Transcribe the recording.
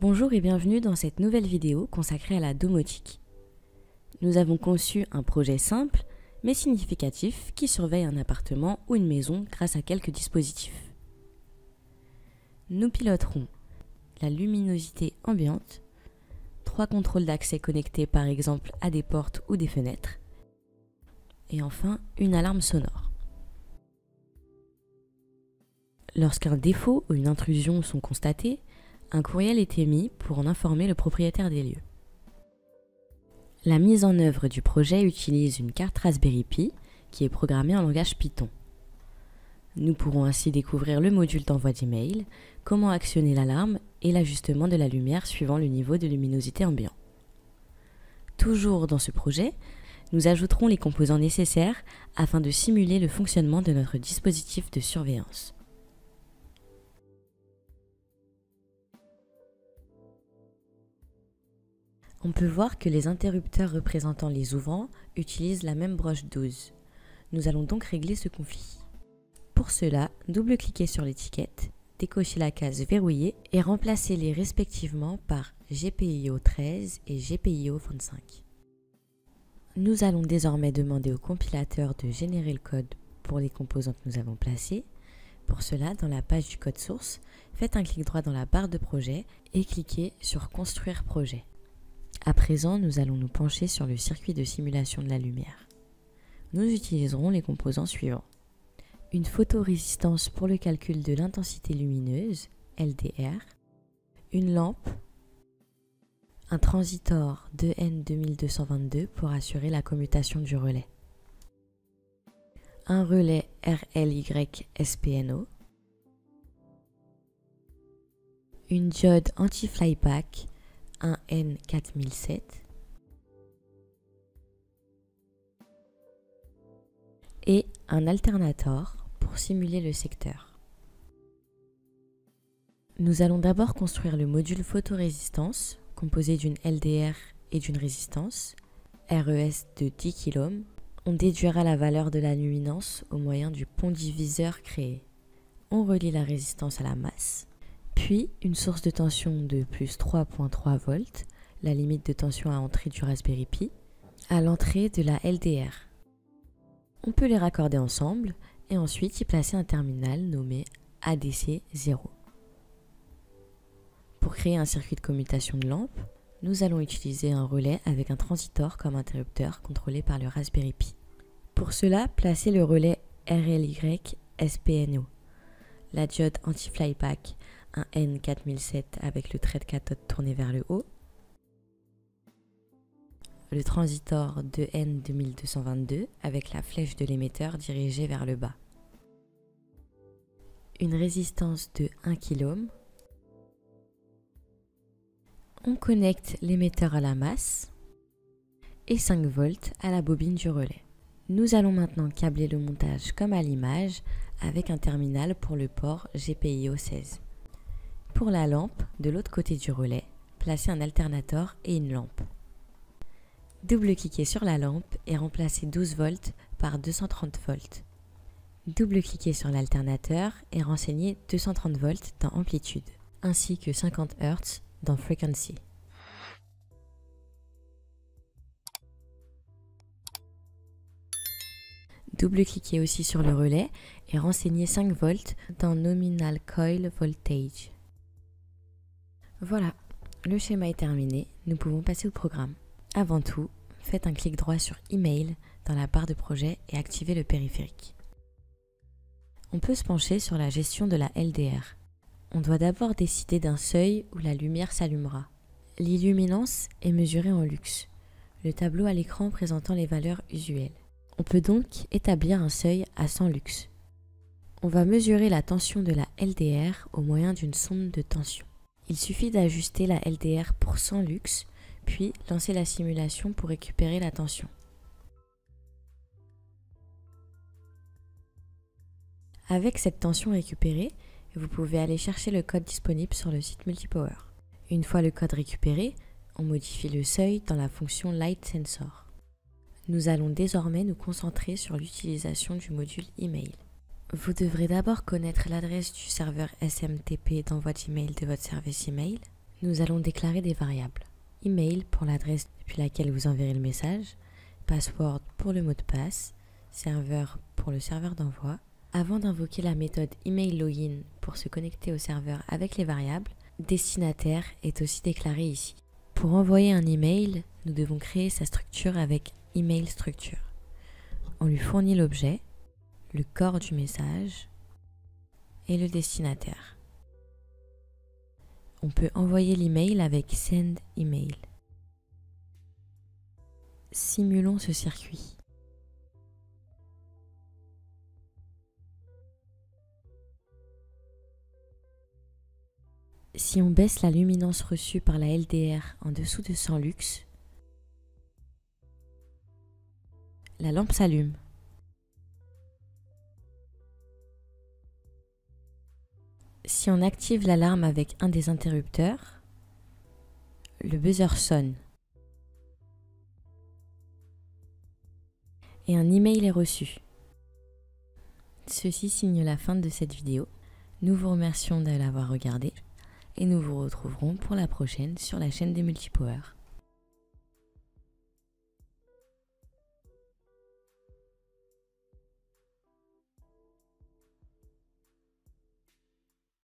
Bonjour et bienvenue dans cette nouvelle vidéo consacrée à la domotique. Nous avons conçu un projet simple mais significatif qui surveille un appartement ou une maison grâce à quelques dispositifs. Nous piloterons la luminosité ambiante, 3 contrôles d'accès connectés par exemple à des portes ou des fenêtres, et enfin une alarme sonore. Lorsqu'un défaut ou une intrusion sont constatés, un courriel est émis pour en informer le propriétaire des lieux. La mise en œuvre du projet utilise une carte Raspberry Pi qui est programmée en langage Python. Nous pourrons ainsi découvrir le module d'envoi d'email, comment actionner l'alarme et l'ajustement de la lumière suivant le niveau de luminosité ambiant. Toujours dans ce projet, nous ajouterons les composants nécessaires afin de simuler le fonctionnement de notre dispositif de surveillance. On peut voir que les interrupteurs représentant les ouvrants utilisent la même broche 12. Nous allons donc régler ce conflit. Pour cela, double-cliquez sur l'étiquette, décochez la case verrouillée et remplacez-les respectivement par GPIO 13 et GPIO 25. Nous allons désormais demander au compilateur de générer le code pour les composants que nous avons placés. Pour cela, dans la page du code source, faites un clic droit dans la barre de projet et cliquez sur Construire projet. À présent, nous allons nous pencher sur le circuit de simulation de la lumière. Nous utiliserons les composants suivants. Une photorésistance pour le calcul de l'intensité lumineuse, LDR, une lampe, un transitor 2N2222 pour assurer la commutation du relais, un relais RLY SPNO, une diode anti-flyback, un N4007 et un alternator pour simuler le secteur. Nous allons d'abord construire le module photorésistance composé d'une LDR et d'une résistance, RES de 10 kΩ. On déduira la valeur de la luminance au moyen du pont diviseur créé. On relie la résistance à la masse. Puis, une source de tension de plus 3.3 volts, la limite de tension à entrée du Raspberry Pi, à l'entrée de la LDR. On peut les raccorder ensemble et ensuite y placer un terminal nommé ADC0. Pour créer un circuit de commutation de lampe, nous allons utiliser un relais avec un transitor comme interrupteur contrôlé par le Raspberry Pi. Pour cela, placez le relais RLY SPNO, la diode anti-flyback, un N4007 avec le trait de cathode tourné vers le haut, le transitor 2N2222 avec la flèche de l'émetteur dirigée vers le bas, une résistance de 1 kΩ. On connecte l'émetteur à la masse et 5 volts à la bobine du relais. Nous allons maintenant câbler le montage comme à l'image avec un terminal pour le port GPIO 16. Pour la lampe, de l'autre côté du relais, placez un alternator et une lampe. Double-cliquez sur la lampe et remplacez 12 volts par 230 volts. Double-cliquez sur l'alternateur et renseignez 230 volts dans amplitude, ainsi que 50 Hz dans frequency. Double-cliquez aussi sur le relais et renseignez 5 volts dans nominal coil voltage. Voilà, le schéma est terminé, nous pouvons passer au programme. Avant tout, faites un clic droit sur Email dans la barre de projet et activez le périphérique. On peut se pencher sur la gestion de la LDR. On doit d'abord décider d'un seuil où la lumière s'allumera. L'illuminance est mesurée en lux, le tableau à l'écran présentant les valeurs usuelles. On peut donc établir un seuil à 100 lux. On va mesurer la tension de la LDR au moyen d'une sonde de tension. Il suffit d'ajuster la LDR pour 100 lux, puis lancer la simulation pour récupérer la tension. Avec cette tension récupérée, vous pouvez aller chercher le code disponible sur le site Multipower. Une fois le code récupéré, on modifie le seuil dans la fonction Light Sensor. Nous allons désormais nous concentrer sur l'utilisation du module email. Vous devrez d'abord connaître l'adresse du serveur SMTP d'envoi d'email de votre service email. Nous allons déclarer des variables. Email pour l'adresse depuis laquelle vous enverrez le message, password pour le mot de passe, serveur pour le serveur d'envoi. Avant d'invoquer la méthode email login pour se connecter au serveur avec les variables, destinataire est aussi déclaré ici. Pour envoyer un email, nous devons créer sa structure avec email structure. On lui fournit l'objet, le corps du message et le destinataire. On peut envoyer l'email avec send email. Simulons ce circuit. Si on baisse la luminance reçue par la LDR en dessous de 100 lux, la lampe s'allume. Si on active l'alarme avec un des interrupteurs, le buzzer sonne. Et un email est reçu. Ceci signe la fin de cette vidéo. Nous vous remercions de l'avoir regardée et nous vous retrouverons pour la prochaine sur la chaîne des Multipower.